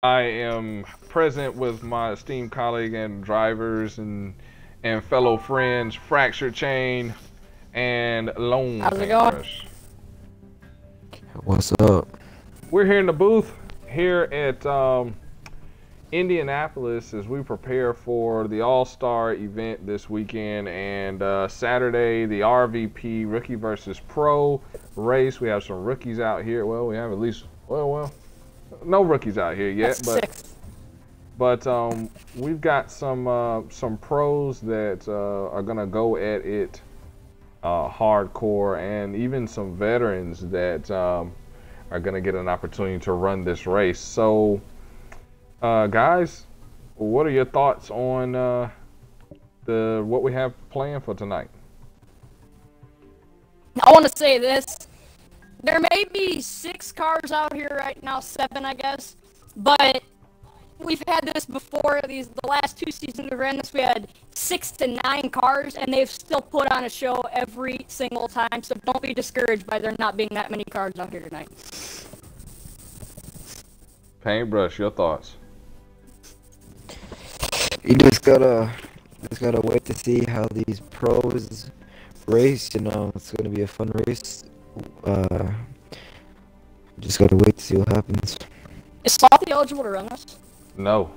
I am present with my esteemed colleague and drivers and fellow friends, Fracture Chain and Lone How's it going? Paintbrush. What's up? We're here in the booth here at Indianapolis as we prepare for the All Star event this weekend and Saturday, the RVP Rookie versus Pro race. We have some rookies out here. Well, we have at least, no rookies out here yet, but we've got some pros that are gonna go at it hardcore, and even some veterans that are gonna get an opportunity to run this race. So, guys, what are your thoughts on what we have planned for tonight? I want to say this. There may be 6 cars out here right now, 7, I guess, but we've had this before. The last 2 seasons we ran this, we had 6 to 9 cars, and they've still put on a show every single time. So don't be discouraged by there not being that many cars out here tonight. Paintbrush, your thoughts? You just gotta wait to see how these pros race. You know, it's gonna be a fun race. Just gotta wait to see what happens. Is Salty eligible to run this? No,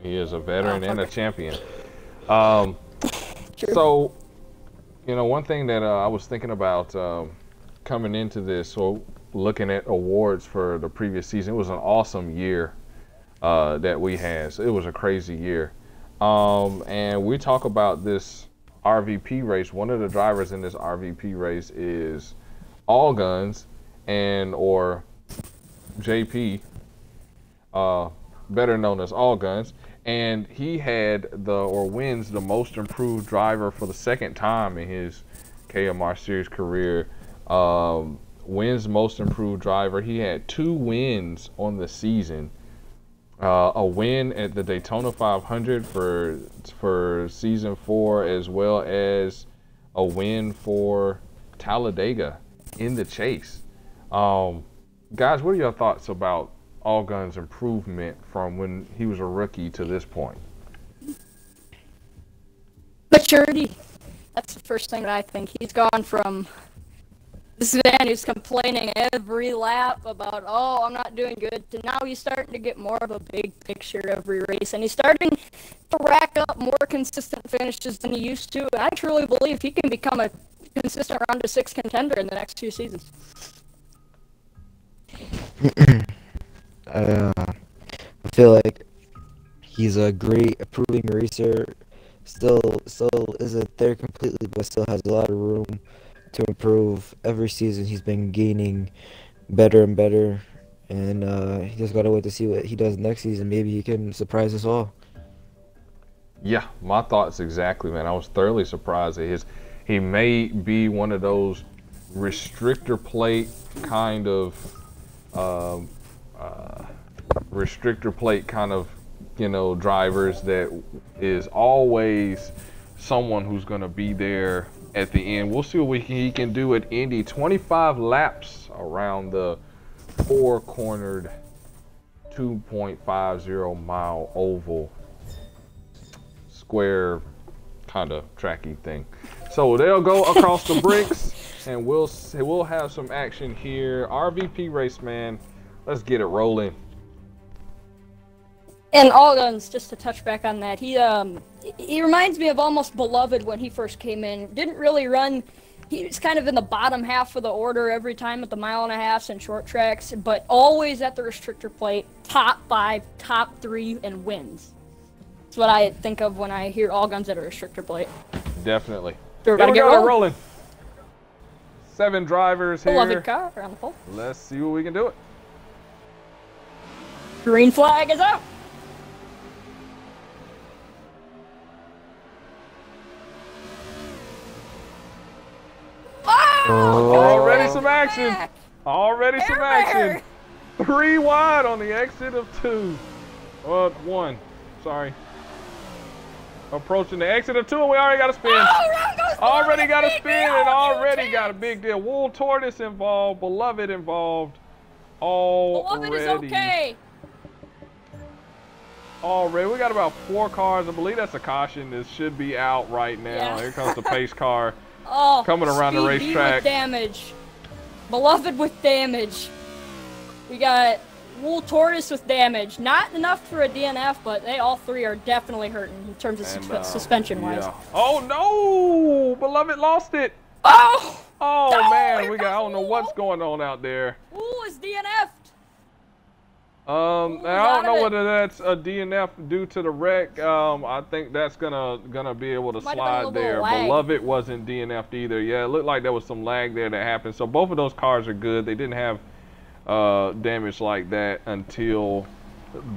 he is a veteran and a champion. True. So, you know, one thing that I was thinking about coming into this, so looking at awards for the previous season, it was an awesome year that we had. So it was a crazy year. And we talk about this RVP race. One of the drivers in this RVP race is All Guns or JP, better known as All Guns, and he wins the most improved driver for the second time in his KMR Series career. Wins most improved driver. He had 2 wins on the season. A win at the Daytona 500 for season 4, as well as a win for Talladega in the Chase. Guys, what are your thoughts about All Guns' improvement from when he was a rookie to this point? Maturity. That's the first thing that I think. He's gone from this man who's complaining every lap about, oh, I'm not doing good, to now he's starting to get more of a big picture every race, and he's starting to rack up more consistent finishes than he used to, and I truly believe he can become a consistent round of 6 contender in the next 2 seasons. I feel like he's a great improving racer. Still isn't there completely, but still has a lot of room to improve. Every season he's been gaining better and better, and he just gotta wait to see what he does next season. Maybe he can surprise us all. Yeah, my thoughts exactly, man. I was thoroughly surprised at he may be one of those restrictor plate kind of drivers that is always someone who's going to be there at the end. We'll see what he can do at Indy. 25 laps around the 4-cornered 2.50 mile oval square kind of tracky thing. So they'll go across the bricks, and we'll have some action here. RVP race, man. Let's get it rolling. And All Guns, just to touch back on that, he reminds me of almost Beloved when he first came in. Didn't really run. He was kind of in the bottom half of the order every time at the 1.5 and short tracks, but always at the restrictor plate, top 5, top 3, and wins. That's what I think of when I hear All Guns at a restrictor plate. Definitely. So we're gonna get rolling. 7 drivers here. Beloved car around the pole. Let's see what we can do it. Green flag is out. Already some action. Already some action. 3 wide on the exit of 2. 1. Sorry. Approaching the exit of 2, and we already got a spin. Already got a spin, and already got a big deal. Wool Tortoise involved. Beloved involved. Already. Beloved is okay. already. We got about 4 cars. I believe that's a caution. This should be out right now. Yeah. Here comes the pace car Oh, coming around the Speed racetrack. with damage. Beloved with damage. We got Wool Tortoise with damage. Not enough for a DNF, but they all 3 are definitely hurting in terms of suspension-wise. Yeah. Oh no! Beloved lost it. Oh! Oh No, man, here I don't know comes what's Wool. going on out there. Wool is DNF'd. I don't out know of it. whether that's a DNF due to the wreck. I think that's gonna be able to Might have been a slide little bit there. of lag. Beloved wasn't DNF'd either. Yeah, it looked like there was some lag there that happened. So both of those cars are good. They didn't have damage like that until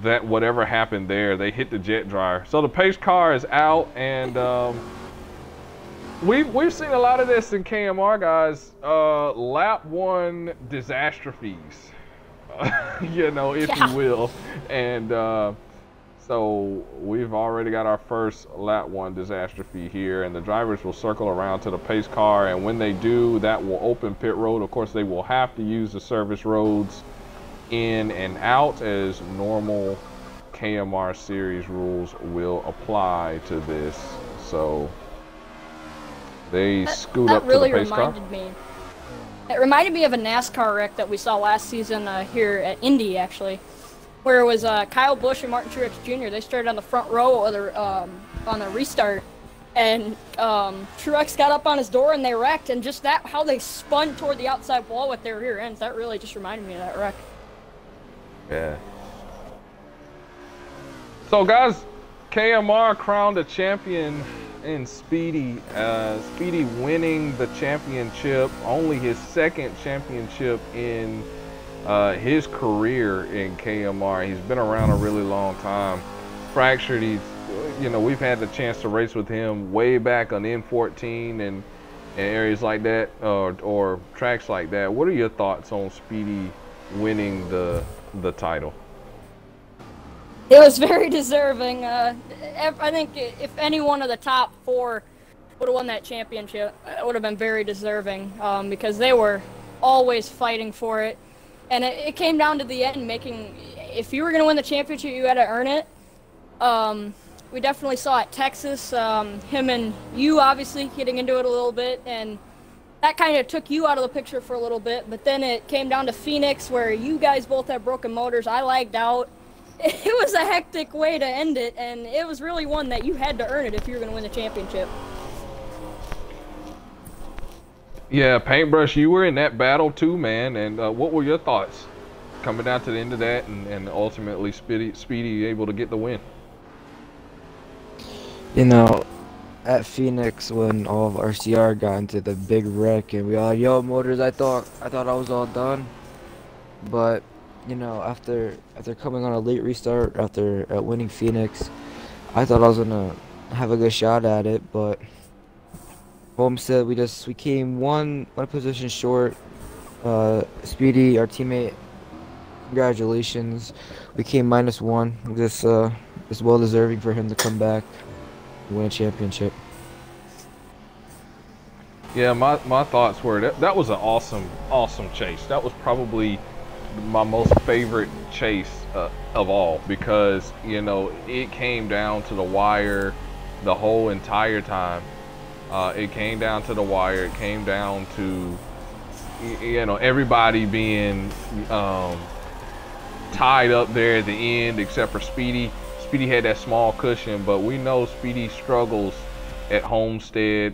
that whatever happened there. They hit the jet dryer. So the pace car is out, and we've seen a lot of this in KMR, guys. Lap 1 disastrophes. You know, if Yeah. you will. And so we've already got our first lap 1 disastrophe here, and the drivers will circle around to the pace car, and when they do, that will open pit road. Of course, they will have to use the service roads in and out, as normal KMR Series rules will apply to this. So they scoot up to the pace car. It reminded me of a NASCAR wreck that we saw last season here at Indy, actually, where it was Kyle Busch and Martin Truex Jr. They started on the front row of the, on the restart, and Truex got up on his door and they wrecked, and just that, how they spun toward the outside wall with their rear ends, that really just reminded me of that wreck. Yeah. So guys, KMR crowned a champion in Speedy. Speedy winning the championship, only his 2nd championship in his career in KMR. He's been around a really long time. Fractured, you know, we've had the chance to race with him way back on N14 and areas like that, or tracks like that. What are your thoughts on Speedy winning the title? It was very deserving. I think if any one of the top 4 would have won that championship, it would have been very deserving, because they were always fighting for it. And it came down to the end, if you were going to win the championship, you had to earn it. We definitely saw at Texas, him and you obviously getting into it a little bit, and that kind of took you out of the picture for a little bit. But then it came down to Phoenix, where you guys both had broken motors. I lagged out. It was a hectic way to end it, and it was really one that you had to earn it if you were going to win the championship. Yeah, Paintbrush, you were in that battle too, man. And what were your thoughts coming down to the end of that, and ultimately Speedy able to get the win? You know, at Phoenix, when all of RCR got into the big wreck and we all yelled motors, I thought I was all done. But you know, after coming on a late restart, after winning Phoenix, I thought I was gonna have a good shot at it. But Homestead, we came one position short. Speedy, our teammate, congratulations. We came -1. It's well deserving for him to come back and win a championship. Yeah, my thoughts were that was an awesome chase. That was probably my most favorite chase of all, because you know it came down to the wire the whole entire time. It came down to the wire. It came down to, you know, everybody being tied up there at the end except for Speedy. Speedy had that small cushion, but we know Speedy struggles at Homestead.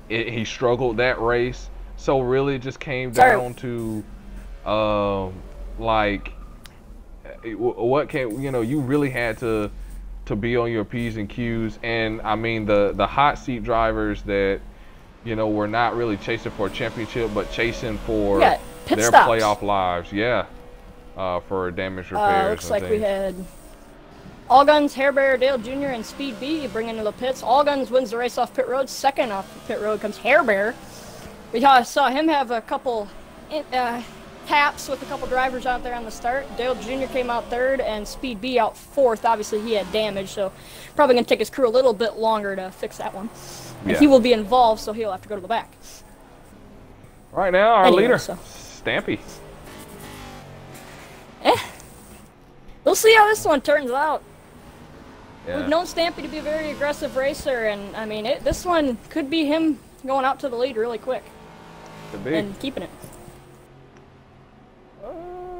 He struggled that race, so really it just came down to like what can, you know, you really had to be on your P's and Q's. And I mean the hot seat drivers that, you know, were not really chasing for a championship but chasing for their playoff lives. Yeah, for damage repairs. Looks like we had All Guns, Hair Bear, Dale Jr., and Speed B bring into the pits. All Guns wins the race off pit road. Second off pit road comes Hair Bear. We saw him have a couple taps with a couple drivers out there on the start. Dale Jr. came out 3rd and Speed B out 4th. Obviously he had damage, so probably going to take his crew a little bit longer to fix that one. And he will be involved, so he'll have to go to the back. Right now, our leader, Stampy. We'll see how this one turns out. Yeah. We've known Stampy to be a very aggressive racer, and I mean, this one could be him going out to the lead really quick and keeping it.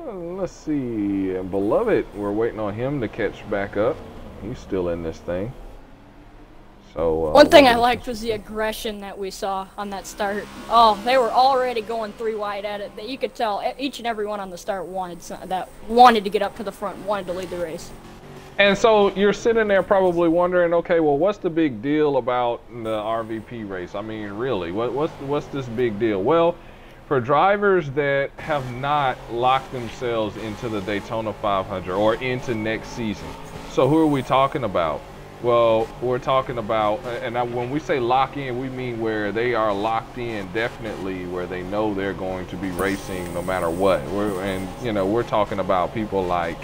Let's see. Beloved, we're waiting on him to catch back up. He's still in this thing. So one thing I liked was the aggression that we saw on that start. Oh, they were already going 3 wide at it. You could tell each and every one on the start wanted to get up to the front, wanted to lead the race. And so you're sitting there probably wondering, okay, well, what's the big deal about the RVP race? I mean, really, what's this big deal? Well, for drivers that have not locked themselves into the Daytona 500 or into next season, so who are we talking about? Well, we're talking about, and when we say lock in, we mean where they are locked in definitely, where they know they're going to be racing no matter what. We're talking about people like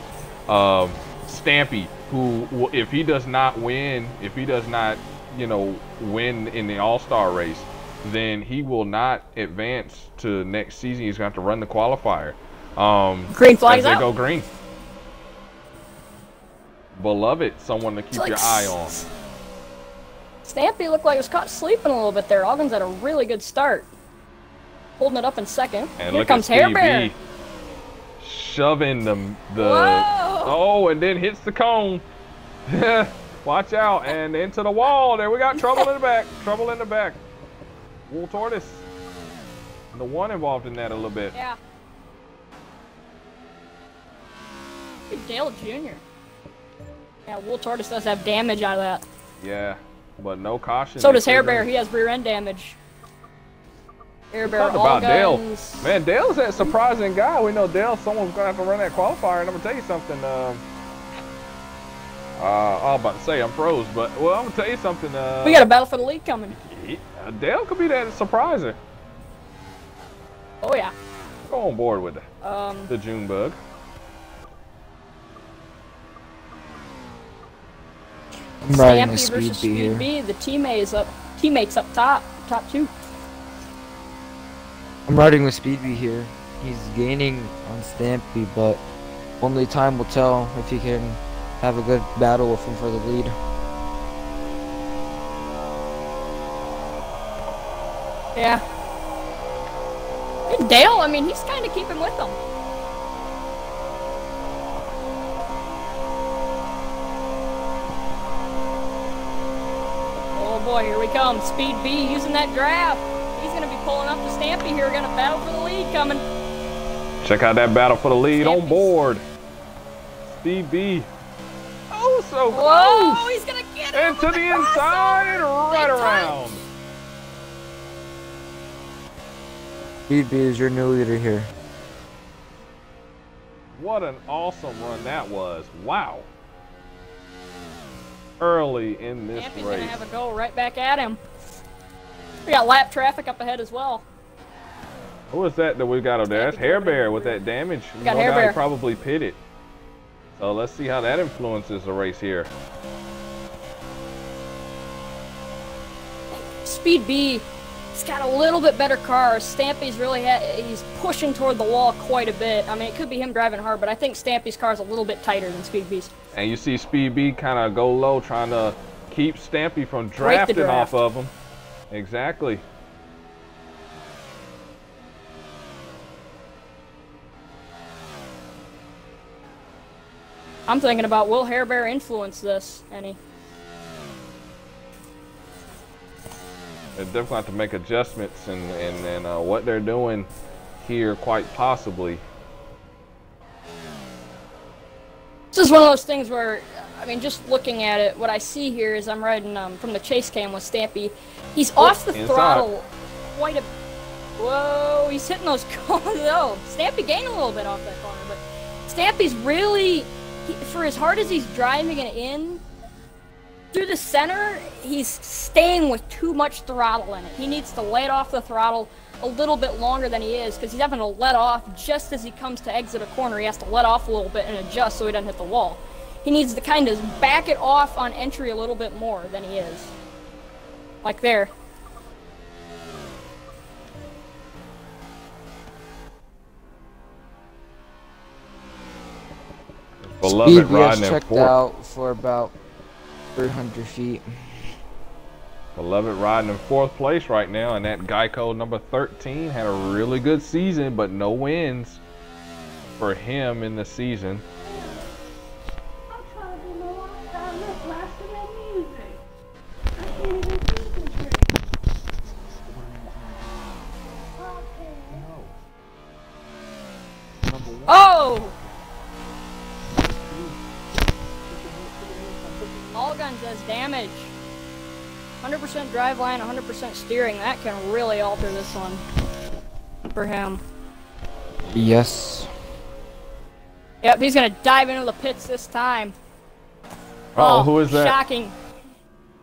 Stampy, who, if he does not win, win in the All-Star race, then he will not advance to next season. He's going to have to run the qualifier. Green flags out. They go green. Beloved, someone to keep your eye on. Stampy looked like he was caught sleeping a little bit there. Ogden's had a really good start. Holding it up in second. And Here look comes at Hair Bear. Steve shoving the Whoa. oh, and then hits the cone. Watch out, and into the wall. There we got trouble in the back. Trouble in the back. Wool Tortoise. The one involved in that a little bit. Yeah. Dale Jr. Yeah, Wool Tortoise does have damage out of that. Yeah, but no caution. So does Hair Bear. He has rear end damage. Hair Bear all about guns. Dale. Man, Dale's that surprising guy. We know Dale, someone's going to have to run that qualifier. And I'm going to tell you something. I was about to say I'm froze, but, well, I'm going to tell you something. We got a battle for the lead coming. Dale could be that surpriser. Oh, yeah. Go on board with the June bug. I'm riding the Stampy Speed versus B here. Speed B. The teammates up top 2. I'm riding with Speed B here. He's gaining on Stampy, but only time will tell if he can have a good battle with him for the lead. Yeah. And Dale, I mean, he's kind of keeping with them. Oh boy, here we come. Speed B using that draft. He's going to be pulling up to Stampy here. We're going to battle for the lead coming. Check out that battle for the lead. Stampy's On board. Speed B. Oh, so close. Whoa, he's going to get it. And to the inside and right around. Speed B is your new leader here. What an awesome run that was. Wow. Early in this Stampy's race. going to have a go right back at him. We got lap traffic up ahead as well. Who is that we got over there? That's Hair Bear with that damage. We got Hair Bear. Probably pitted. So let's see how that influences the race here. Speed B, he's got a little bit better car. Stampy's really he's pushing toward the wall quite a bit. I mean, it could be him driving hard, but I think Stampy's car is a little bit tighter than Speed B's. And you see Speed B kind of go low, trying to keep Stampy from drafting off of him. Exactly. I'm thinking about, will Hair Bear influence this any? They definitely have to make adjustments and what they're doing here, quite possibly. This is one of those things where, I mean, just looking at it, what I see here is I'm riding from the chase cam with Stampy. He's off the throttle quite a... Whoa, he's hitting those corners. Oh, Stampy gained a little bit off that corner, but Stampy's really, for as hard as he's driving it in, through the center, he's staying with too much throttle in it. He needs to let off the throttle a little bit longer than he is, because he's having to let off just as he comes to exit a corner. He has to let off a little bit and adjust so he doesn't hit the wall. He needs to kind of back it off on entry a little bit more than he is. Like there. Beloved Speed riding has in checked fourth. out for about for 100 feet. Beloved riding in 4th place right now, and that Geico number 13 had a really good season, but no wins for him in the season. I'm trying to do my lifestyle. Look, blasting that music. I can't even concentrate. Okay. Oh! All guns does damage. 100% driveline, 100% steering. That can really alter this one for him. Yes. Yep, he's gonna dive into the pits this time. Oh, who is that? Shocking.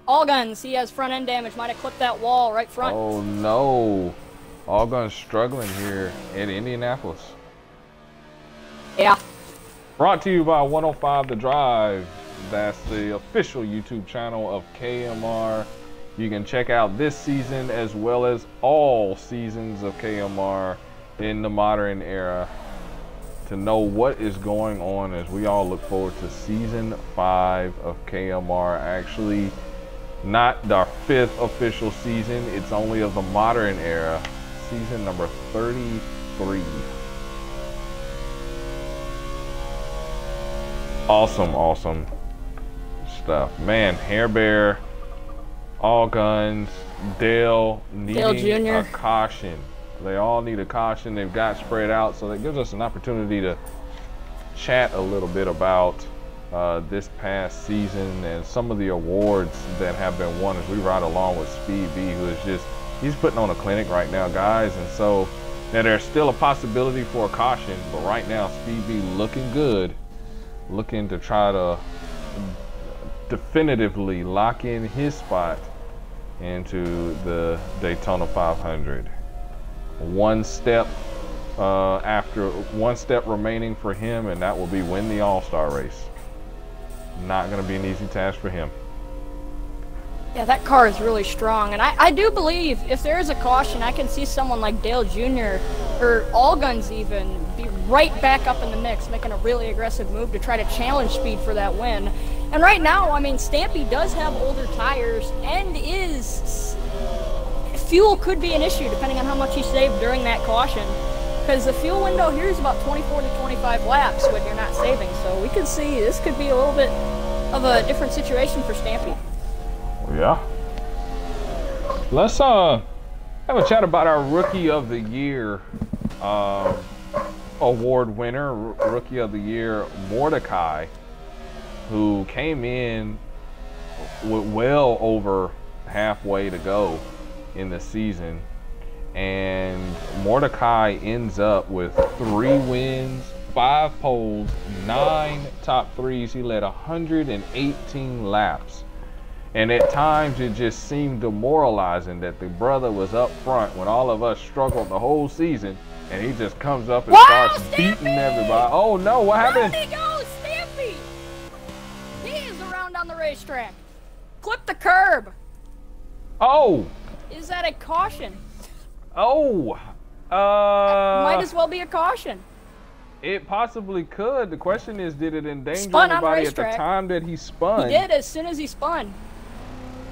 All guns. He has front end damage. Might have clipped that wall right front. Oh no. All guns struggling here in Indianapolis. Yeah. Brought to you by 105 The Drive. That's the official YouTube channel of KMR. You can check out this season as well as all seasons of KMR in the modern era to know what is going on as we all look forward to season 5 of KMR. Actually, not our 5th official season. It's only of the modern era. Season number 33. Awesome stuff. Man, Hair Bear, All Guns, Dale needing Jr. a caution. They all need a caution. They've got spread out, so that gives us an opportunity to chat a little bit about this past season and some of the awards that have been won as we ride along with Speed B, who is just, he's putting on a clinic right now, guys. And so now there's still a possibility for a caution, but right now Speed B looking good, looking to try to definitively lock in his spot into the Daytona 500. One step remaining for him, and that will be win the All-Star race. Not going to be an easy task for him. Yeah, that car is really strong, and I do believe if there is a caution, I can see someone like Dale Jr. or All Guns even be right back up in the mix, making a really aggressive move to try to challenge Speed for that win. And right now, I mean, Stampy does have older tires and fuel could be an issue depending on how much he saved during that caution, because the fuel window here is about 24 to 25 laps when you're not saving. So we could see this could be a little bit of a different situation for Stampy. Yeah. Let's have a chat about our Rookie of the Year award winner, Rookie of the Year, Mordecai, who came in with well over halfway to go in the season. And Mordecai ends up with 3 wins, 5 poles, 9 top 3s. He led 118 laps. And at times it just seemed demoralizing that the brother was up front when all of us struggled the whole season, and he just comes up and starts beating everybody. Oh no, what happened? There he goes, Stampy! He is around on the racetrack. Clip the curb. Oh! Is that a caution? Oh! Might as well be a caution. It possibly could. The question is, did it endanger Spun on the anybody at the racetrack. time that he spun? He did as soon as he spun.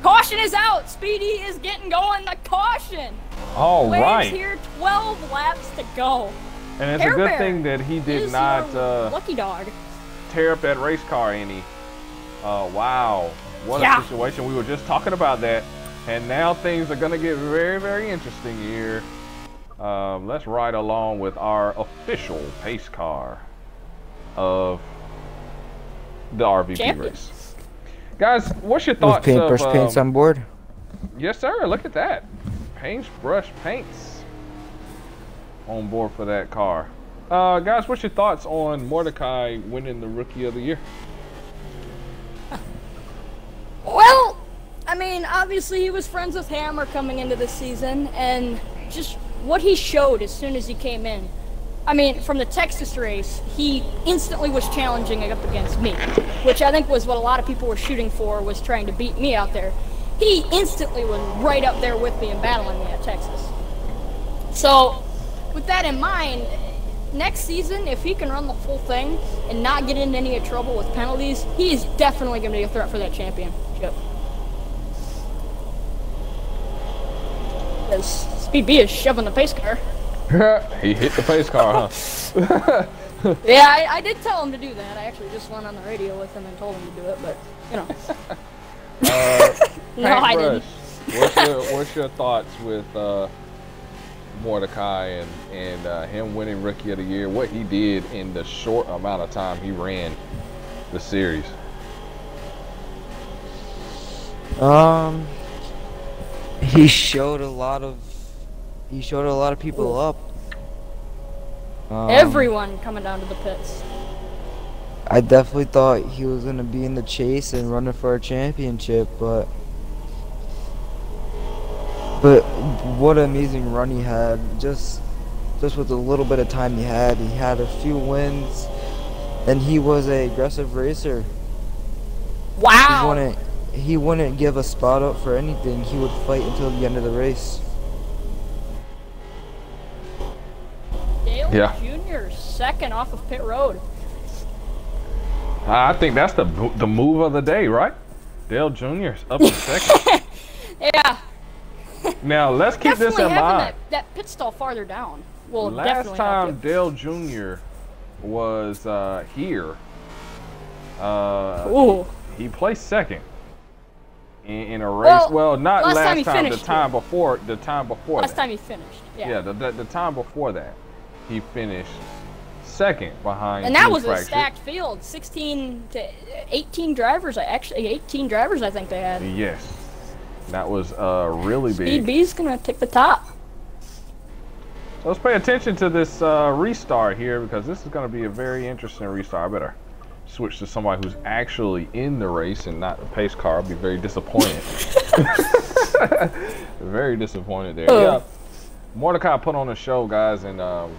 Caution is out. Speedy is getting going. The caution. All Waves right. here, 12 laps to go. And it's Hair a good Bear thing that he did is not your lucky dog. tear up that race car any. Wow. What a situation. We were just talking about that. And now things are going to get very, very interesting here. Let's ride along with our official pace car of the RVP race. Guys, what's your thoughts With paintbrush paints on board? Yes, sir. Look at that. Paintbrush paints on board for that car. Guys, what's your thoughts on Mordecai winning the Rookie of the Year? Well, I mean, obviously he was friends with Hammer coming into the season, and just what he showed as soon as he came in. I mean, from the Texas race, he instantly was challenging up against me, which I think was what a lot of people were shooting for, was trying to beat me out there. He instantly was right up there with me and battling me at Texas. So, with that in mind, next season, if he can run the full thing and not get into any trouble with penalties, he is definitely going to be a threat for that championship. Because Speed B is shoving the pace car. He hit the pace car, huh? Yeah, I did tell him to do that. I actually just went on the radio with him and told him to do it, but, you know. No, I didn't. What's your thoughts with Mordecai and him winning Rookie of the Year? What he did in the short amount of time he ran the series? He showed a lot of people up. Everyone coming down to the pits. I definitely thought he was gonna be in the chase and running for a championship, but what an amazing run he had. Just with the little bit of time he had a few wins, and he was an aggressive racer. Wow. He wouldn't give a spot up for anything. He would fight until the end of the race. Dale Yeah. Jr. second off of pit road. I think that's the move of the day, right? Dale Jr.'s up to second. Yeah. Now let's keep this in mind. That pit stall farther down. Well, Last definitely time Dale Jr. was here, he placed second in a race. Well, not last time he the finished time before. The time before. Last time he finished. Yeah. Yeah, the time before that, he finished second behind. And that Team was a Fracture. stacked field, 16 to 18 drivers. Actually, 18 drivers I think they had. Yes, that was really big. Speed B's gonna take the top. So let's pay attention to this restart here, because this is going to be a very interesting restart. I better switch to somebody who's actually in the race and not the pace car. I'll be very disappointed. Very disappointed there. Yeah, Mordecai put on a show, guys, and All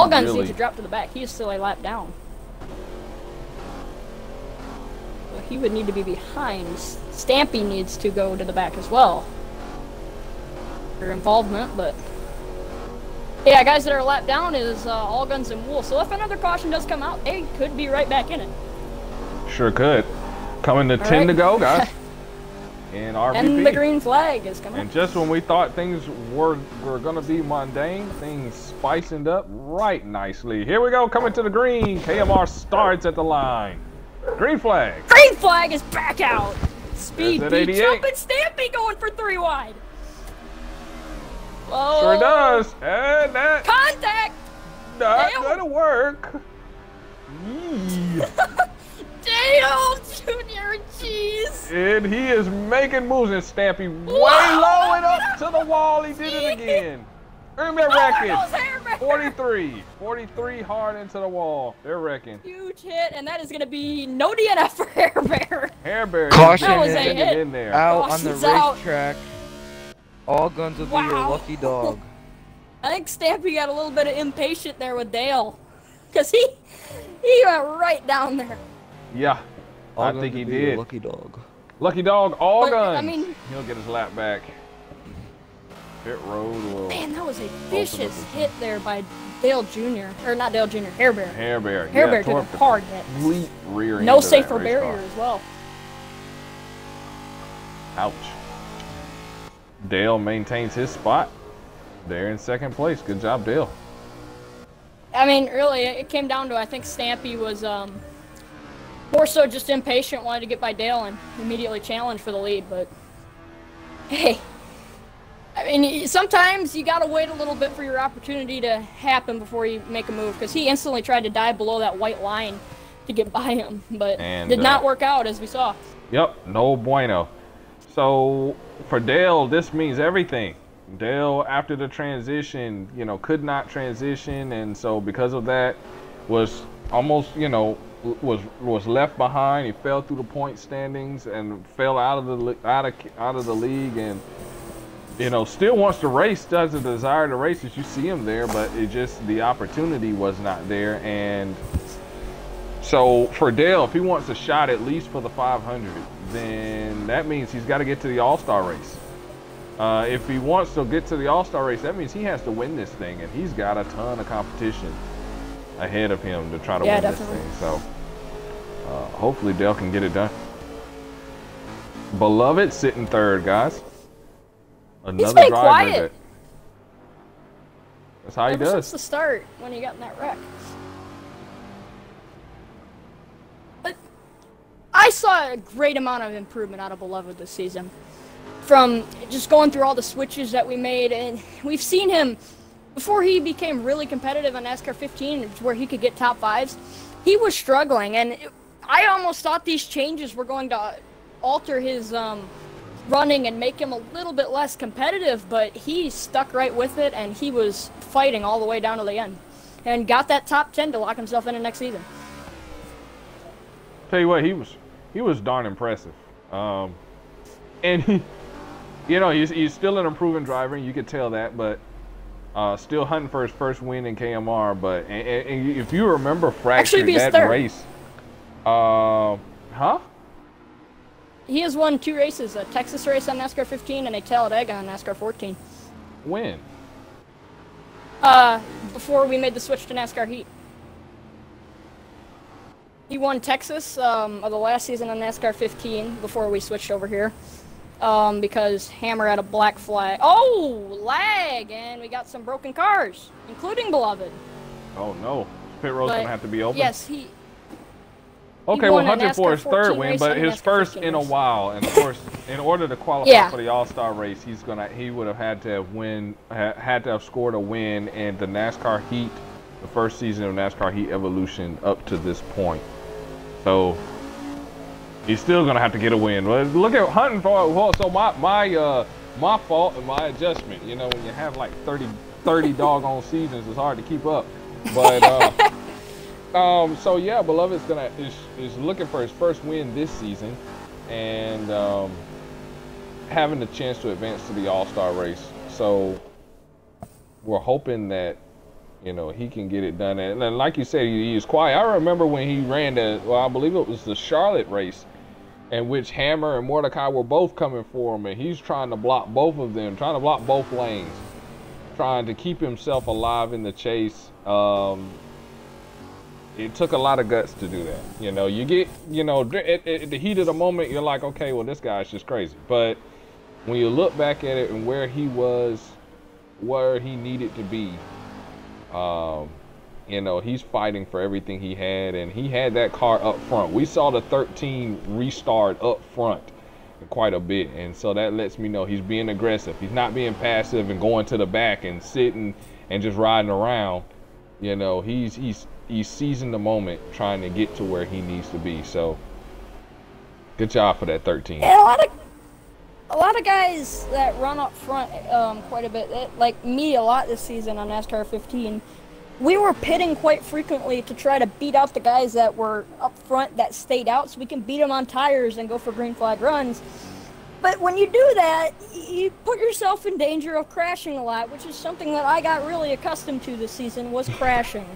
guns really need to drop to the back. He is still a lap down. So he would need to be behind. Stampy needs to go to the back as well. For involvement, but yeah, guys that are lap down is All Guns and Wool. So if another caution does come out, they could be right back in it. Sure could. Coming to 10 to go, guys. In RvP. And the green flag is coming. And just when we thought things were going to be mundane, things spicing up right nicely. Here we go, coming to the green. KMR starts at the line. Green flag. Green flag is back out. Speed There's that B 88. jumping Stampy going for 3 wide. Whoa. Sure does. And that, Contact. that'll work. Yeah. Dale Jr. Jeez. And he is making moves, and Stampy way low and up to the wall. He did it again. Earn that record. 43. 43 hard into the wall. They're wrecking. Huge hit, and that is going to be no DNF for Hair Bear. Hair Bear. Caution That was a getting it hit. in there. Out on the Caution's out. racetrack. All Guns will be your Wow. lucky dog. I think Stampy got a little bit of impatient there with Dale, because he went right down there. Yeah, All I Guns think he will be your did. lucky dog. Lucky dog, all But, guns. I mean- he'll get his lap back. Pit road will. Man, that was a vicious hit there by Dale Jr. Or not Dale Jr., Hair Bear. Hair Bear. Hair Bear tore took up a the hard hit. complete rear end No of that safer race barrier car. as well. Ouch. Dale maintains his spot. There in second place. Good job, Dale. I mean, really, it came down to, I think Stampy was more so just impatient, wanted to get by Dale and immediately challenge for the lead, but hey, I mean, sometimes you gotta wait a little bit for your opportunity to happen before you make a move, because he instantly tried to dive below that white line to get by him, but did not work out, as we saw. Yep, no bueno. So for Dale, this means everything. Dale, after the transition, could not transition, and so because of that, was almost, was left behind. He fell through the point standings and fell out of the league, and still wants to race, does a desire to race as you see him there, but it just, the opportunity was not there. And so for Dale, if he wants a shot at least for the 500, then that means he's got to get to the All-Star race. If he wants to get to the All-Star race, that means he has to win this thing, and he's got a ton of competition ahead of him to try to win definitely. this thing. So hopefully Dale can get it done. Beloved sitting third, guys. Another been driver quiet. that's how he Ever does. since the start, when he got in that wreck. But I saw a great amount of improvement out of Beloved this season. From just going through all the switches that we made, and we've seen him, before he became really competitive on NASCAR 15, where he could get top fives, he was struggling, and I almost thought these changes were going to alter his running and make him a little bit less competitive, but he stuck right with it, and he was fighting all the way down to the end and got that top 10 to lock himself into next season. Tell you what, he was darn impressive. And he, you know, he's still an improving driver, and you could tell that, but still hunting for his first win in KMR. But and if you remember Fractured, that race, He has won 2 races, a Texas race on NASCAR 15 and a Talladega on NASCAR 14. When? Before we made the switch to NASCAR Heat. He won Texas of the last season on NASCAR 15 before we switched over here. Because Hammer had a black flag. Oh, lag! And we got some broken cars, including Beloved. Oh no, pit road's gonna have to be open. Yes, he. Okay, well, hunting for his third win, but his first in a while. And of course, in order to qualify for the All-Star race, he would have had to have scored a win in the NASCAR Heat, the first season of NASCAR Heat Evolution up to this point. So he's still gonna have to get a win. But look at hunting for. So my fault and my adjustment. You know, when you have like 30 doggone seasons, it's hard to keep up. But so yeah, Beloved's is looking for his first win this season, and having the chance to advance to the All-Star race. So we're hoping that, you know, he can get it done. And like you said, he's quiet. I remember when he ran I believe it was the Charlotte race, in which Hammer and Mordecai were both coming for him, and he's trying to block both of them, trying to block both lanes, trying to keep himself alive in the chase. It took a lot of guts to do that. You know, you get, you know, at the heat of the moment, you're like, okay, well, this guy's just crazy. But when you look back at it and where he was, where he needed to be, you know, he's fighting for everything he had, and he had that car up front. We saw the 13 restart up front quite a bit, and so that lets me know he's being aggressive. He's not being passive and going to the back and sitting and just riding around. You know, he's seizing the moment, trying to get to where he needs to be. So good job for that 13. Yeah, a lot of guys that run up front quite a bit, like me a lot this season on NASCAR 15, we were pitting quite frequently to try to beat out the guys that were up front that stayed out, so we can beat them on tires and go for green flag runs. But when you do that, you put yourself in danger of crashing a lot, which is something that I got really accustomed to this season, was crashing.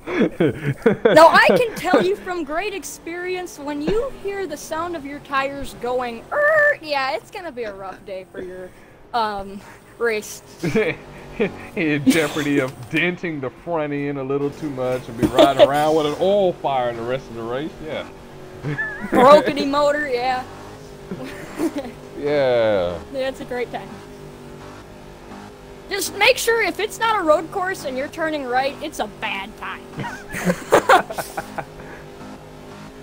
Now, I can tell you from great experience, when you hear the sound of your tires going, yeah, it's going to be a rough day for your race. In jeopardy of denting the front end a little too much and be riding around with an oil fire in the rest of the race. Yeah. Brokeny motor, yeah. Yeah. It's a great time. Just make sure if it's not a road course and you're turning right, it's a bad time.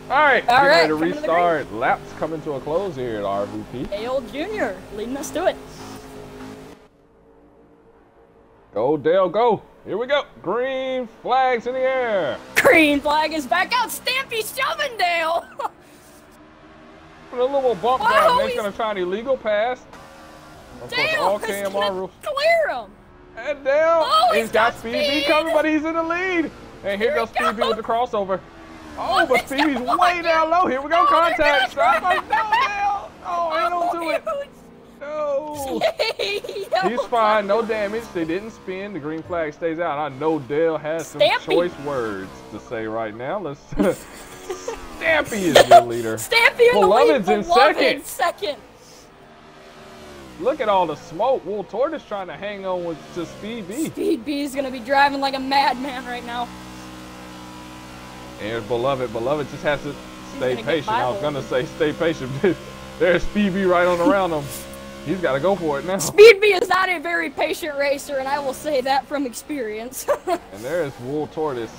All right, All right, ready to restart. Laps coming to a close here at RvP. AL Jr. leading us to it. Go, Dale, go. Here we go. Green flags in the air. Green flag is back out. Stampy shoving Dale. Put a little bump down. They're going to try an illegal pass. Dale is going to clear him. And Dale, he's got Speedy coming, but he's in the lead. And here goes Speedy with the crossover. Oh, but Speedy's way down low. Here we go, contact. Stop. No, Dale. Oh, hang on to it. No. He's fine. No damage. They didn't spin. The green flag stays out. I know Dale has some choice words to say right now. Let's. Stampy is your leader. Stampy in the lead. Beloved's in second. Look at all the smoke. Wool Tortoise trying to hang on to Speed B. Speed B is gonna be driving like a madman right now. There's Beloved. Beloved just has to stay gonna get patient. I was Bible. gonna say stay patient. There's Speed B right on around him. He's got to go for it now. Speed B is not a very patient racer, and I will say that from experience. And there's Wool Tortoise,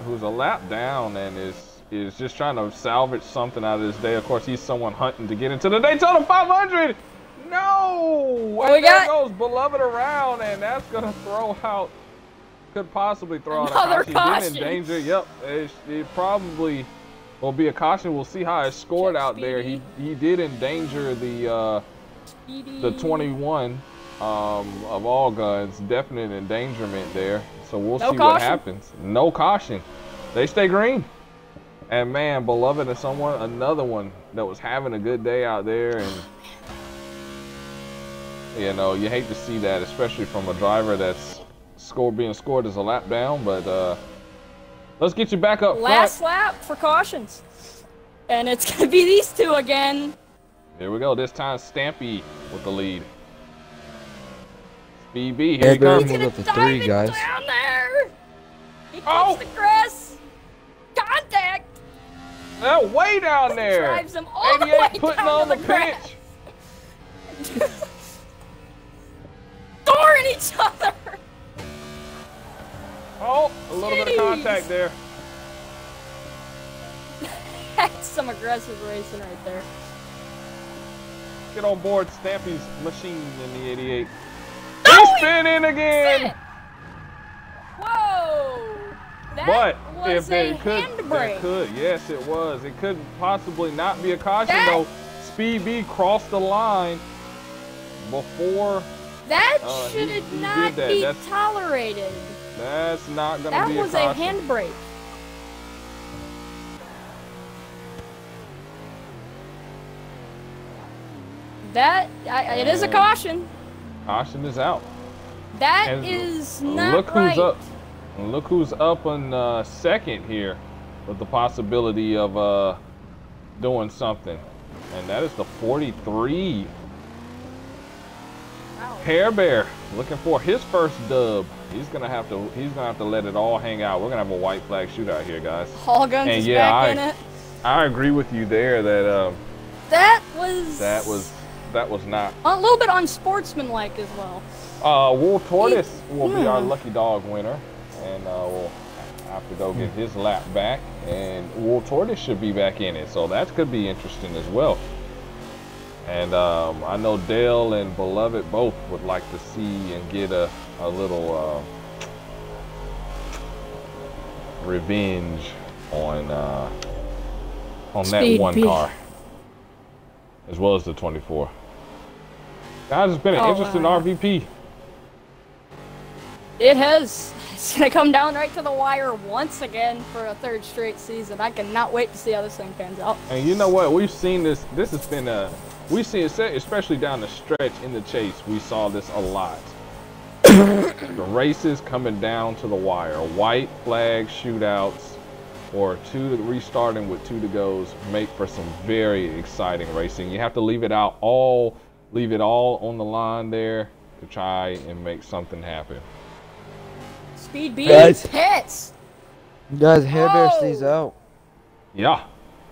who's a lap down and is just trying to salvage something out of this day. Of course, he's someone hunting to get into the Daytona 500. No! What we And there got? goes Beloved around, and that's gonna throw out. Could possibly throw Another out a caution. He did endanger. Yep, it probably will be a caution. We'll see how it's scored Check out there. Speedy. He did endanger the Speedy. 21 of all guns. Definite endangerment there. So we'll No see caution. what happens. No caution. They stay green. And man, Beloved is another one that was having a good day out there, and you know, you hate to see that, especially from a driver that's being scored as a lap down. But let's get you back up Last front. lap for cautions. And it's going to be these two again. Here we go. This time Stampy with the lead. Speed B, here he comes. Move up to Dive 3, it guys. down there. He clips Oh. the grass. Contact. Oh, way down there. Drives him all the 88 way putting down on to the the grass. pitch. Throwing each other. Oh, a little bit of Jeez. contact there. That's some aggressive racing right there. Get on board Stampy's machine in the 88. No, He's he spinning again. Sit. Whoa. That But was if they a handbrake. yes, it was. It could possibly not be a caution That- though. Speed B crossed the line before. That he should did not that. be That's- tolerated. That's not gonna That be was a a caution. handbrake. That it is a And caution. Caution is out. That And is not look right. who's up. Look who's up on second here, with the possibility of doing something, and that is the 43. Wow. Hair Bear looking for his first dub. He's gonna have to let it all hang out. We're gonna have a white flag shootout here, guys. All guns And is yeah, back in it. I agree with you there that That was that was not. a little bit unsportsmanlike as well. Wool Tortoise will be our lucky dog winner, and we'll have to go get his lap back, and Wool Tortoise should be back in it, so that could be interesting as well. And I know Dale and Beloved both would like to see and get a little revenge on that Speed one B. car, as well as the 24. Guys, it's been an interesting wow. RVP. It has. It's gonna come down right to the wire once again for a third straight season. I cannot wait to see how this thing pans out. And you know what? We've seen this. This has been we've seen it, especially down the stretch in the chase. We saw this a lot. The races coming down to the wire, white flag shootouts, or restarting with 2 to goes make for some very exciting racing. You have to leave it all on the line there to try and make something happen. Speed B Guys. hits. Guys, Hair Bear Oh. stays out. Yeah,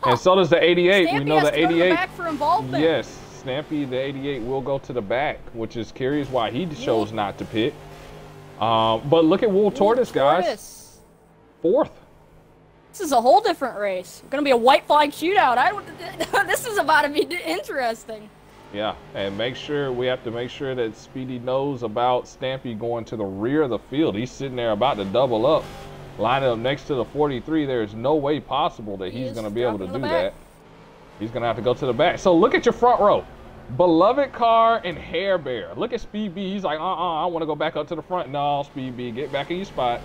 and so does the 88. Stampy We know has the to go to 88. back for involvement. Yes, Stampy, the 88 will go to the back, which is curious why he chose not to pit. But look at Wool Tortoise, guys. Tortoise. 4th. This is a whole different race. Gonna be a white flag shootout. This is about to be interesting. Yeah, and we have to make sure that Speedy knows about Stampy going to the rear of the field. He's sitting there about to double up, lining up next to the 43. There's no way possible that he's going to be able to do that. He's going to have to go to the back. So look at your front row. Beloved car and Hair Bear. Look at Speed B. He's like, I want to go back up to the front. No, Speed B, get back in your spot.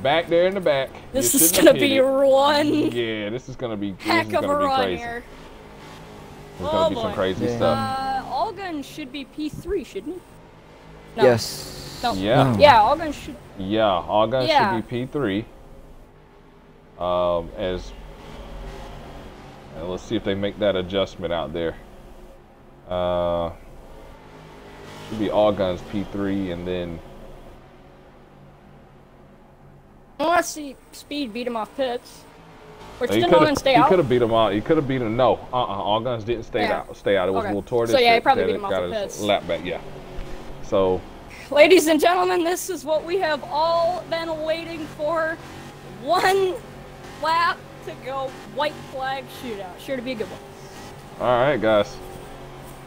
Back there in the back. This You is shouldn't gonna have hit be it. one Yeah, this is going to be heck of a run crazy. here. It's going to be some boy. crazy Yeah. stuff. All guns should be P3, shouldn't he? No. Yes. No. Yeah. No. Yeah, all guns should. Yeah, all guns Yeah. should be P3. And let's see if they make that adjustment out there. Should be all guns P3 and then. Unless see Speed beat him off pits. Which He didn't want to stay out. He could have beat him out. He could have beat him. No, all guns didn't stay out. Stay out. It was Okay. Will Tortoise. So yeah, he probably that beat him off got the his pits. lap back. Yeah. So. Ladies and gentlemen, this is what we have all been waiting for. One lap to go. White flag shootout. Sure to be a good one. All right, guys.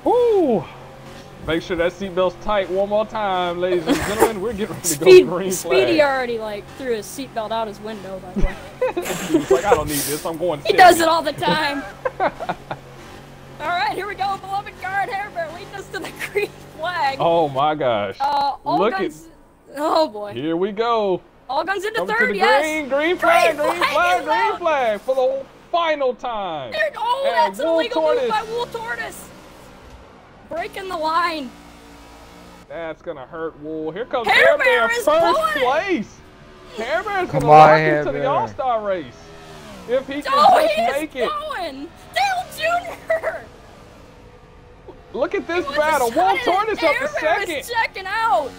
Woo! Make sure that seatbelt's tight one more time, ladies and gentlemen. We're getting ready to go green flag. Speedy already like threw his seatbelt out his window, by the way. He's like, I don't need this. I'm going. He does it all the time. All right, here we go. Beloved guard Hairbare leading us to the green flag. Oh my gosh! All guns. Oh boy. Here we go. All guns into Coming third. to the Yes. green flag, green flag for the final time. Oh, and that's an illegal Tortoise. move by Will Tortoise. Breaking the line. That's gonna hurt Wool. Here comes Hairbear Hairbear is first pulling. place. Hairbear's Come gonna on, lock into the Hairbear. All-Star race. If he can Oh, just he is make it. going. Dale Jr. Look at this He battle. was Wool just Tortoise up to Hairbear second. is checking out.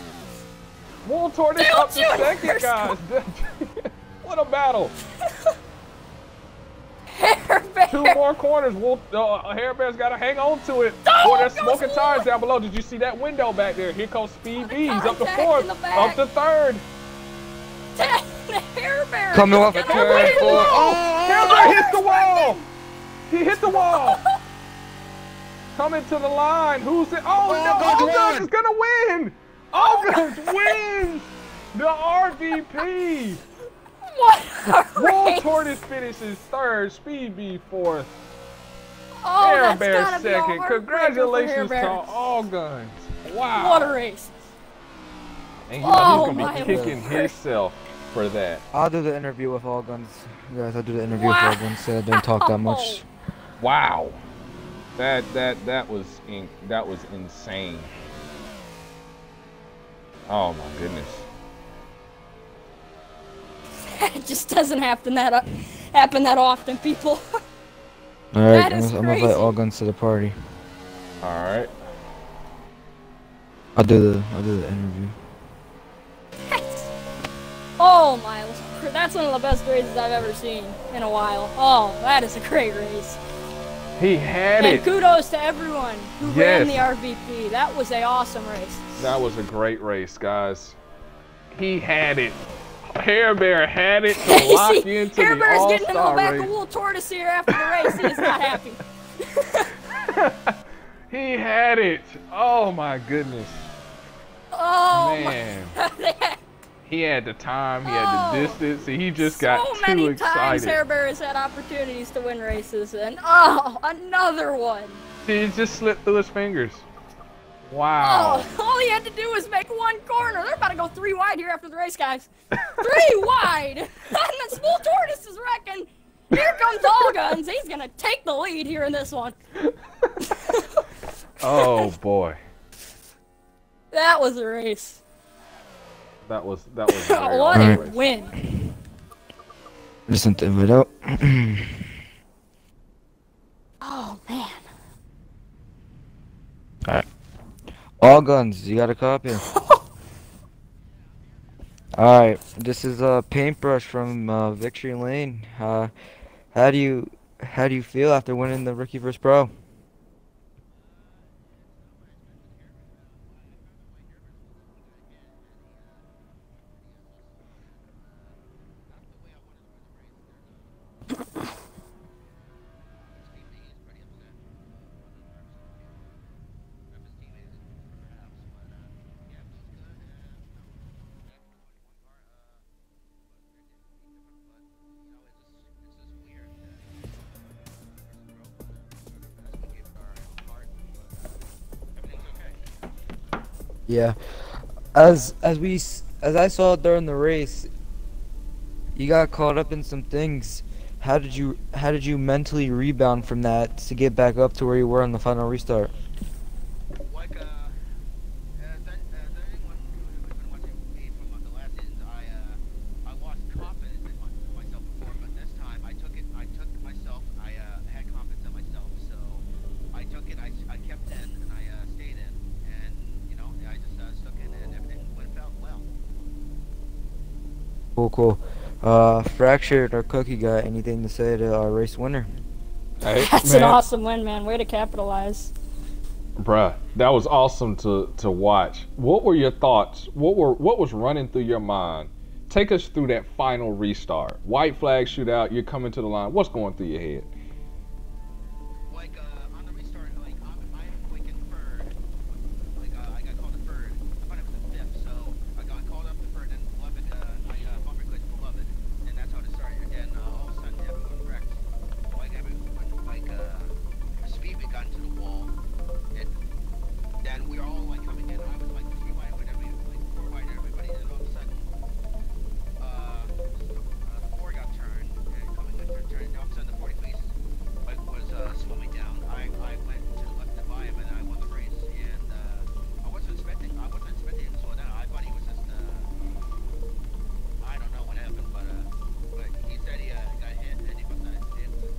Wool Tortoise Dale up to Jr. second, guys. What a battle. Hairbear. 2 more corners. Hairbear's got to hang on to it. Oh, Boy, there's goes smoking Wool. tires down below. Did you see that window back there? Here comes Speed B. He's up to contact 4th. in the back. Up to 3rd. Hairbear. Coming off a is turn gonna win. four. Hairbear hits the wall. He hit the wall. Coming to the line. Who's it? Oh, no. Allguns is going to win. Allguns wins the RVP. What a Wool race. Tortoise finishes 3rd. Speed B 4th. Oh, that's Hairbear gotta be a 2nd. heartbreaker for Congratulations to Hairbear. Allguns. Wow. What a race. And Oh, he's my going to be kicking Lord. himself for that. I'll do the interview with all guns. Guys, I'll do the interview with all guns so I don't talk that much. Wow. That was insane. Oh my goodness. It just doesn't happen that often, people. Alright, That I'm is gonna invite crazy. all guns to the party. All right. I'll do the interview. Oh my, that's one of the best races I've ever seen in a while. Oh, that is a great race. He had And it. kudos to everyone who Yes. ran the RVP. That was an awesome race. That was a great race, guys. He had it. Hairbear had it to lock See, into the Hairbear's getting in the All-Star back race. of Wool Tortoise here after the race. He is not happy. He had it. Oh my goodness. Oh Man. my. He had the time, he had the Oh, distance, and he just got So too many times excited. Hairbear has had opportunities to win races, and oh, another one. He just slipped through his fingers. Wow. Oh, all he had to do was make one corner. They're about to go 3 wide here after the race, guys. 3 wide. And the Wool Tortoise is wrecking. Here comes All Guns. He's gonna take the lead here in this one. Oh boy. That was a race. That was a very What awesome a race. win. Just sent the invite out. Oh man. Alright. All guns, you got a copy? Alright, this is a paintbrush from Victory Lane. How do you feel after winning the Rookie vs. Pro? Yeah, as I saw during the race, you got caught up in some things. How did you mentally rebound from that to get back up to where you were on the final restart? Like, as anyone who's been watching me from the last seasons, I lost confidence in myself before, but this time I had confidence in myself, so I took it, I kept in, Cool. Fractured or Cookie got anything to say to our race winner? Hey, That's man, an awesome win, man. Way to capitalize. bruh, that was awesome to watch. What were your thoughts? What was running through your mind? Take us through that final restart. White flag shootout. You're coming to the line. What's going through your head? Like on the restart, like I'm like in third. Like I got called to third. I thought it was in fifth, so I got called up to third. And beloved, I bumper glitched beloved, and that's how it started. And all of a sudden everyone wrecked. Like everyone, like speed we got into the wall. And then we were all like coming in. I was like 3 wide with everybody, like 4 wide with everybody, and all of a sudden, the 4 got turned and coming with their turn. And all of a sudden the 40 place like was slowing down. I went to the left to buy him and I won the race. And I wasn't expecting him to slow down. I thought he was just I don't know what happened, but he said he got hit and he must have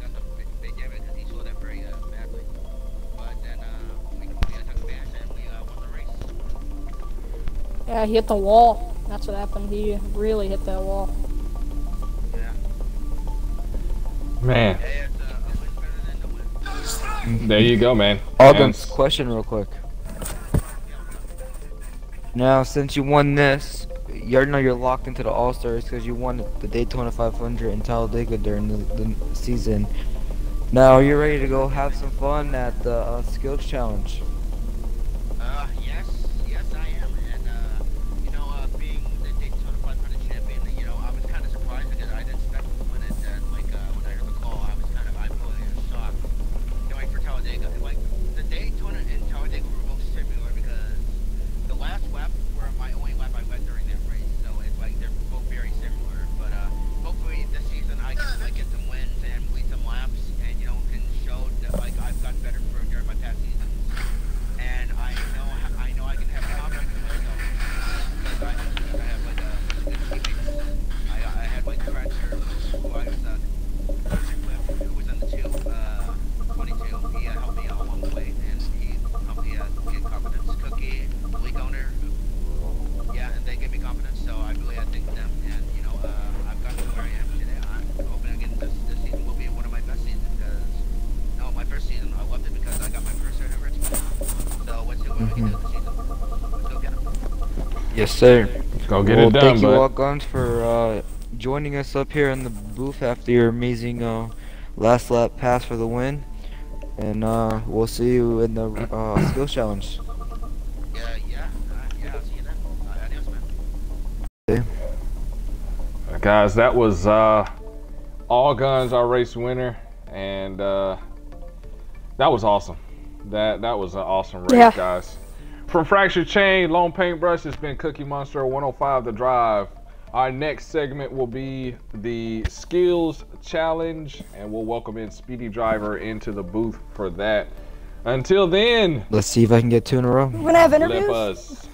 got some big damage because he slowed down very badly. But then we took advantage and we won the race. Yeah, he hit the wall. That's what happened. He really hit that wall. Yeah. Man, Hey, it's a win's better than no win. there you go, man. Alden's And- question real quick. Now, since you won this, you're locked into the All Stars because you won the Daytona 500 in Talladega during the season. Now, are you ready to go have some fun at the Skills Challenge? Yes, I am. And being the Daytona 500 champion, I was kind of surprised because I didn't expect to win it. And when I heard the call, I was really in shock. For Talladega, like the Daytona and Talladega were both similar because the last lap were my only lap I went during that race, so it's like they're both very similar. But hopefully this season I can get some wins and lead some laps, and can show that like I've got better for during my past seasons. And I know I can have confidence in myself because I have like a good teammates. I had like Fletcher, who I was who was in the 22. He helped me out along the way, and he helped me get confidence. Cookie, the league owner, and they gave me confidence. So I thank them, and I've gotten to where I am today. I'm hoping again this season will be one of my best seasons because my first season I loved it because I got my first start at Richmond. So let's see what we can do this season. Let's go get them. Yes, sir. Go get Well, it done, thank you, bud. all guns, for joining us up here in the booth after your amazing last lap pass for the win. And we'll see you in the Skills Challenge. Yeah. I'll see you then. Adios, man. Okay. Guys, that was All Guns, our race winner, and that was awesome. That was an awesome race, Yeah. guys. From Fractured Chain, Lone Paintbrush, it's been Cookie Monster 105 The Drive. Our next segment will be the Skills Challenge, and we'll welcome in Speedy Driver into the booth for that. Until then, Let's see if I can get 2 in a row. We're gonna have let interviews. us